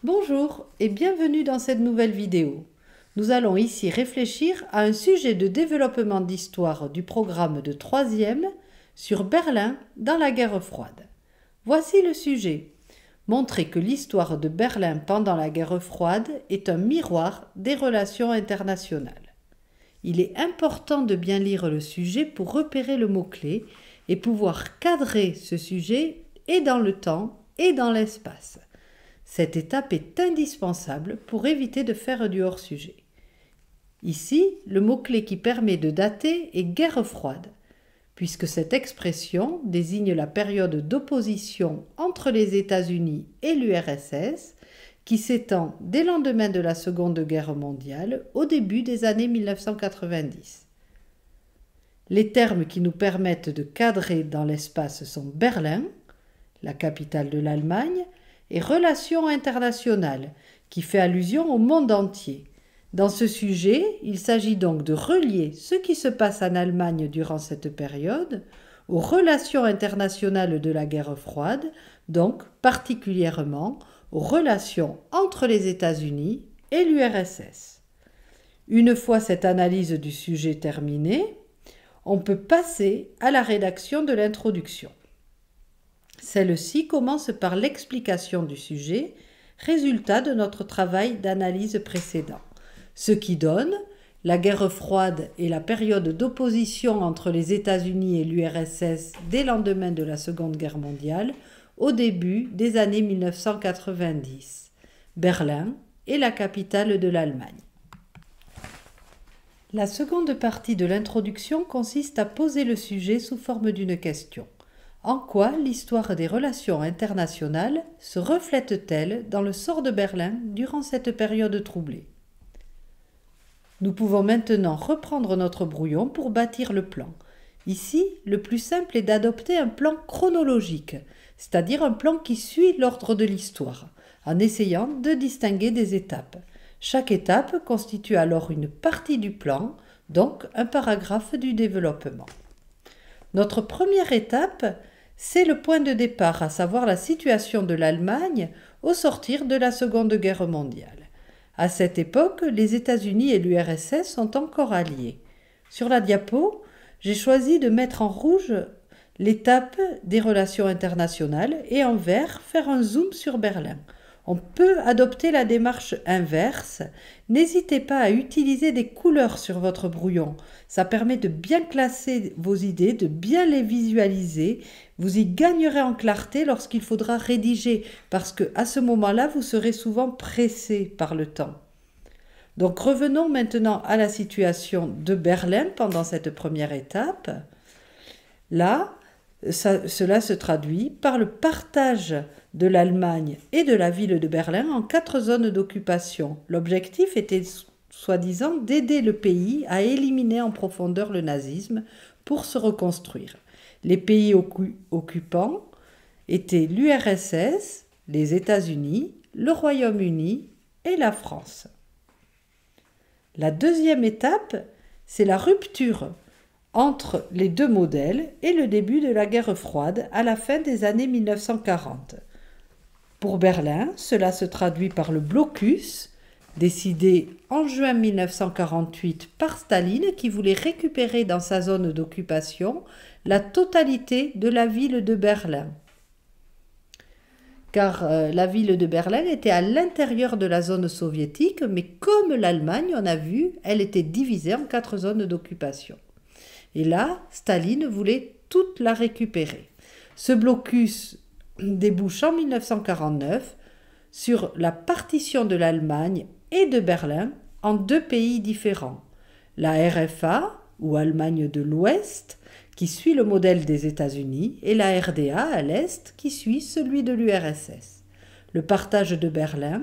Bonjour et bienvenue dans cette nouvelle vidéo. Nous allons ici réfléchir à un sujet de développement d'histoire du programme de 3e sur Berlin dans la guerre froide. Voici le sujet. Montrer que l'histoire de Berlin pendant la guerre froide est un miroir des relations internationales. Il est important de bien lire le sujet pour repérer le mot-clé et pouvoir cadrer ce sujet et dans le temps et dans l'espace. Cette étape est indispensable pour éviter de faire du hors-sujet. Ici, le mot-clé qui permet de dater est guerre froide, puisque cette expression désigne la période d'opposition entre les États-Unis et l'URSS qui s'étend dès le lendemain de la Seconde Guerre mondiale au début des années 1990. Les termes qui nous permettent de cadrer dans l'espace sont Berlin, la capitale de l'Allemagne, et relations internationales, qui fait allusion au monde entier. Dans ce sujet, il s'agit donc de relier ce qui se passe en Allemagne durant cette période aux relations internationales de la guerre froide, donc particulièrement aux relations entre les États-Unis et l'URSS. Une fois cette analyse du sujet terminée, on peut passer à la rédaction de l'introduction. Celle-ci commence par l'explication du sujet, résultat de notre travail d'analyse précédent, ce qui donne la guerre froide et la période d'opposition entre les États-Unis et l'URSS dès le lendemain de la Seconde Guerre mondiale, au début des années 1990. Berlin est la capitale de l'Allemagne. La seconde partie de l'introduction consiste à poser le sujet sous forme d'une question. En quoi l'histoire des relations internationales se reflète-t-elle dans le sort de Berlin durant cette période troublée ? Nous pouvons maintenant reprendre notre brouillon pour bâtir le plan. Ici, le plus simple est d'adopter un plan chronologique, c'est-à-dire un plan qui suit l'ordre de l'histoire, en essayant de distinguer des étapes. Chaque étape constitue alors une partie du plan, donc un paragraphe du développement. Notre première étape, c'est le point de départ, à savoir la situation de l'Allemagne au sortir de la Seconde Guerre mondiale. À cette époque, les États-Unis et l'URSS sont encore alliés. Sur la diapo, j'ai choisi de mettre en rouge l'étape des relations internationales et en vert faire un zoom sur Berlin. On peut adopter la démarche inverse. N'hésitez pas à utiliser des couleurs sur votre brouillon. Ça permet de bien classer vos idées, de bien les visualiser. Vous y gagnerez en clarté lorsqu'il faudra rédiger, parce qu'à ce moment-là, vous serez souvent pressé par le temps. Donc revenons maintenant à la situation de Berlin pendant cette première étape. Là, cela se traduit par le partage de l'Allemagne et de la ville de Berlin en 4 zones d'occupation. L'objectif était soi-disant d'aider le pays à éliminer en profondeur le nazisme pour se reconstruire. Les pays occupants étaient l'URSS, les États-Unis, le Royaume-Uni et la France. La deuxième étape, c'est la rupture entre les deux modèles et le début de la guerre froide à la fin des années 1940. Pour Berlin, cela se traduit par le blocus, décidé en juin 1948 par Staline qui voulait récupérer dans sa zone d'occupation la totalité de la ville de Berlin. Car la ville de Berlin était à l'intérieur de la zone soviétique, mais comme l'Allemagne, on a vu, elle était divisée en 4 zones d'occupation. Et là, Staline voulait toute la récupérer. Ce blocus débouche en 1949 sur la partition de l'Allemagne et de Berlin en 2 pays différents. La RFA, ou Allemagne de l'Ouest, qui suit le modèle des États-Unis, et la RDA à l'Est, qui suit celui de l'URSS. Le partage de Berlin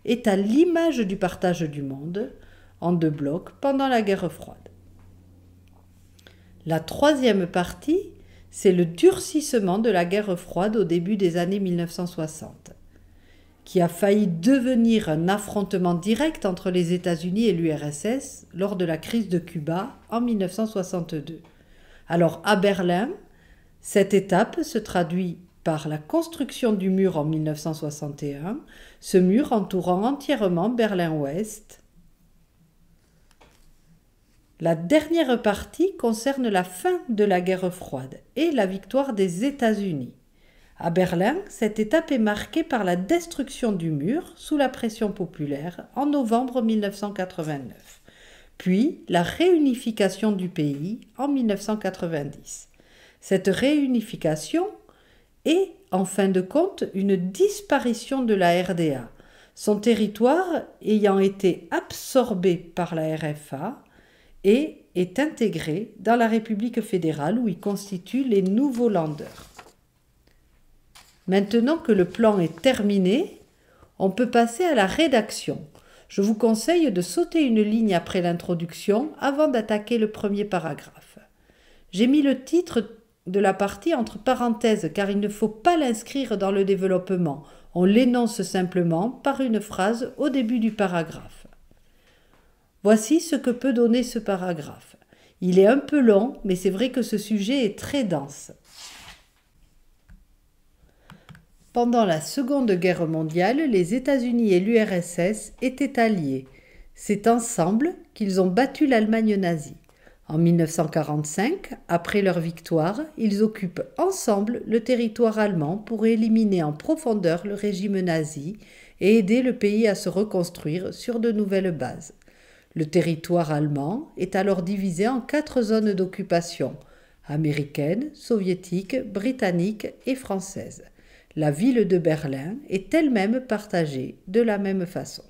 est à l'image du partage du monde en 2 blocs pendant la guerre froide. La troisième partie, c'est le durcissement de la guerre froide au début des années 1960, qui a failli devenir un affrontement direct entre les États-Unis et l'URSS lors de la crise de Cuba en 1962. Alors à Berlin, cette étape se traduit par la construction du mur en 1961, ce mur entourant entièrement Berlin-Ouest. La dernière partie concerne la fin de la guerre froide et la victoire des États-Unis. À Berlin, cette étape est marquée par la destruction du mur sous la pression populaire en novembre 1989, puis la réunification du pays en 1990. Cette réunification est, en fin de compte, une disparition de la RDA, son territoire ayant été absorbé par la RFA et est intégré dans la République fédérale où il constitue les nouveaux Länder. Maintenant que le plan est terminé, on peut passer à la rédaction. Je vous conseille de sauter une ligne après l'introduction avant d'attaquer le premier paragraphe. J'ai mis le titre de la partie entre parenthèses car il ne faut pas l'inscrire dans le développement. On l'énonce simplement par une phrase au début du paragraphe. Voici ce que peut donner ce paragraphe. Il est un peu long, mais c'est vrai que ce sujet est très dense. Pendant la Seconde Guerre mondiale, les États-Unis et l'URSS étaient alliés. C'est ensemble qu'ils ont battu l'Allemagne nazie. En 1945, après leur victoire, ils occupent ensemble le territoire allemand pour éliminer en profondeur le régime nazi et aider le pays à se reconstruire sur de nouvelles bases. Le territoire allemand est alors divisé en 4 zones d'occupation, américaine, soviétique, britannique et française. La ville de Berlin est elle-même partagée de la même façon.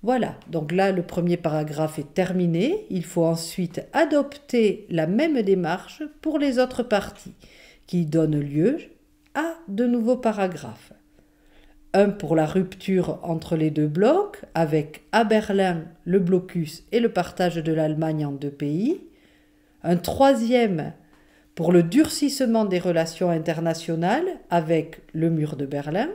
Voilà, donc là le premier paragraphe est terminé. Il faut ensuite adopter la même démarche pour les autres parties, qui donnent lieu à de nouveaux paragraphes. Un pour la rupture entre les deux blocs, avec à Berlin le blocus et le partage de l'Allemagne en 2 pays. Un troisième pour le durcissement des relations internationales avec le mur de Berlin,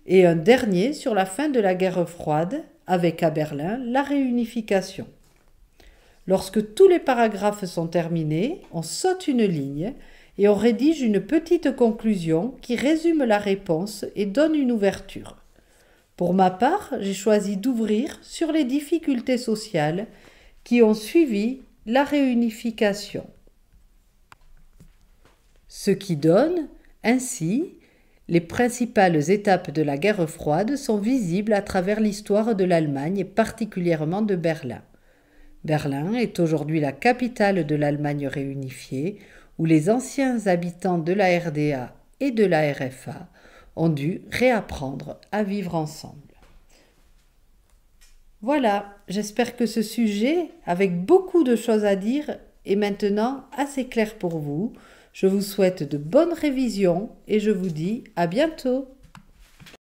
et un dernier sur la fin de la guerre froide avec à Berlin la réunification. Lorsque tous les paragraphes sont terminés, on saute une ligne et on rédige une petite conclusion qui résume la réponse et donne une ouverture. Pour ma part, j'ai choisi d'ouvrir sur les difficultés sociales qui ont suivi la réunification. Ce qui donne, ainsi, les principales étapes de la guerre froide sont visibles à travers l'histoire de l'Allemagne et particulièrement de Berlin. Berlin est aujourd'hui la capitale de l'Allemagne réunifiée, où les anciens habitants de la RDA et de la RFA ont dû réapprendre à vivre ensemble. Voilà, j'espère que ce sujet, avec beaucoup de choses à dire, est maintenant assez clair pour vous. Je vous souhaite de bonnes révisions et je vous dis à bientôt.